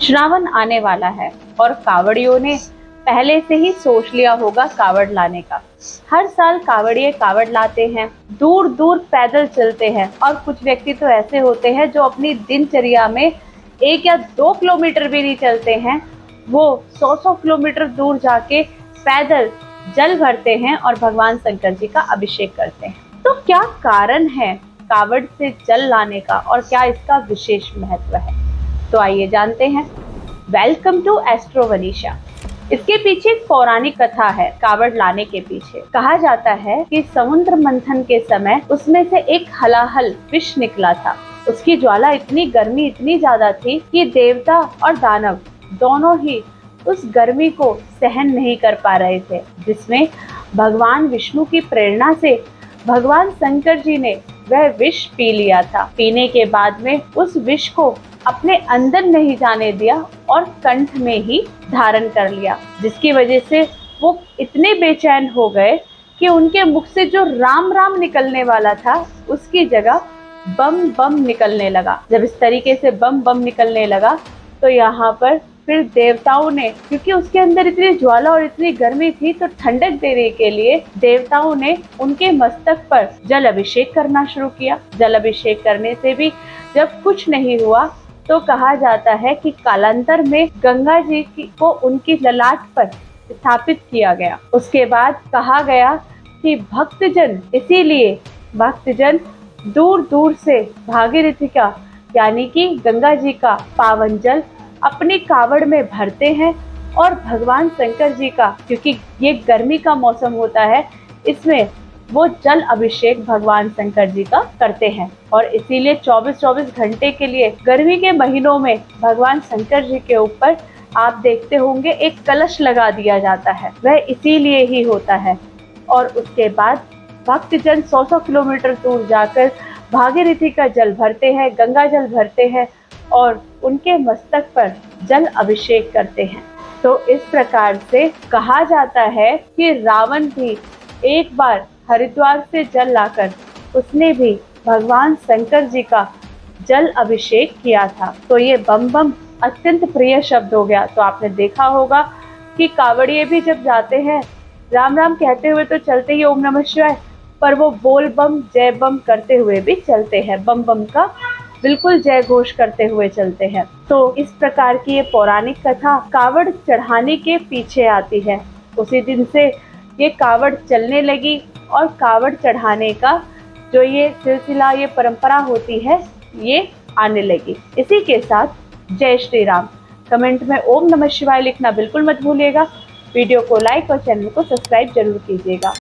श्रावण आने वाला है और कावड़ियों ने पहले से ही सोच लिया होगा कावड़ लाने का। हर साल कावड़िए कावड़ लाते हैं, दूर दूर पैदल चलते हैं और कुछ व्यक्ति तो ऐसे होते हैं जो अपनी दिनचर्या में 1 या 2 किलोमीटर भी नहीं चलते हैं, वो 100 किलोमीटर दूर जाके पैदल जल भरते हैं और भगवान शंकर जी का अभिषेक करते हैं। तो क्या कारण है कावड़ से जल लाने का और क्या इसका विशेष महत्व है, तो आइए जानते हैं। Welcome to astro Vanisha. इसके पीछे एक पौराणिक कथा है। कावड़ लाने के पीछे कहा जाता है कि समुद्र मंथन के समय उसमें से एक हलाहल विष निकला था। उसकी ज्वाला इतनी गर्मी इतनी ज्यादा थी कि देवता और दानव दोनों ही उस गर्मी को सहन नहीं कर पा रहे थे, जिसमें भगवान विष्णु की प्रेरणा से भगवान शंकर जी ने वह विष पी लिया था। पीने के बाद में उस विष को अपने अंदर नहीं जाने दिया और कंठ में ही धारण कर लिया, जिसकी वजह से वो इतने बेचैन हो गए कि उनके मुख से जो राम राम निकलने वाला था उसकी जगह बम बम निकलने लगा। जब इस तरीके से बम बम निकलने लगा तो यहाँ पर फिर देवताओं ने, क्योंकि उसके अंदर इतनी ज्वाला और इतनी गर्मी थी, तो ठंडक देने के लिए देवताओं ने उनके मस्तक पर जल अभिषेक करना शुरू किया। जल अभिषेक करने से भी जब कुछ नहीं हुआ तो कहा जाता है कि कालांतर में गंगा जी को उनकी ललाट पर स्थापित किया गया। उसके बाद कहा गया कि भक्तजन, इसीलिए भक्तजन दूर दूर से भागीरथी का यानी कि गंगा जी का पावन जल अपनी कावड़ में भरते हैं और भगवान शंकर जी का, क्योंकि ये गर्मी का मौसम होता है, इसमें वो जल अभिषेक भगवान शंकर जी का करते हैं। और इसीलिए 24-24 घंटे के लिए गर्मी के महीनों में भगवान शंकर जी के ऊपर आप देखते होंगे एक कलश लगा दिया जाता है, वह इसीलिए ही होता है। और उसके बाद भक्तजन 100 किलोमीटर दूर जाकर भागीरथी का जल भरते हैं, गंगा जल भरते हैं और उनके मस्तक पर जल अभिषेक करते हैं। तो इस प्रकार से कहा जाता है कि रावण भी एक बार हरिद्वार से जल लाकर उसने भी भगवान शंकर जी का जल अभिषेक किया था। तो ये बम बम अत्यंत प्रिय शब्द हो गया। तो आपने देखा होगा कि कावड़िए भी जब जाते हैं राम राम कहते हुए तो चलते ही ओम नमः शिवाय, पर वो बोल बम जय बम करते हुए भी चलते हैं, बम बम का बिल्कुल जय घोष करते हुए चलते हैं। तो इस प्रकार की ये पौराणिक कथा कावड़ चढ़ाने के पीछे आती है। उसी दिन से ये कावड़ चलने लगी और कावड़ चढ़ाने का जो ये सिलसिला, ये परंपरा होती है, ये आने लगी। इसी के साथ जय श्री राम। कमेंट में ओम नमः शिवाय लिखना बिल्कुल मत भूलिएगा। वीडियो को लाइक और चैनल को सब्सक्राइब जरूर कीजिएगा।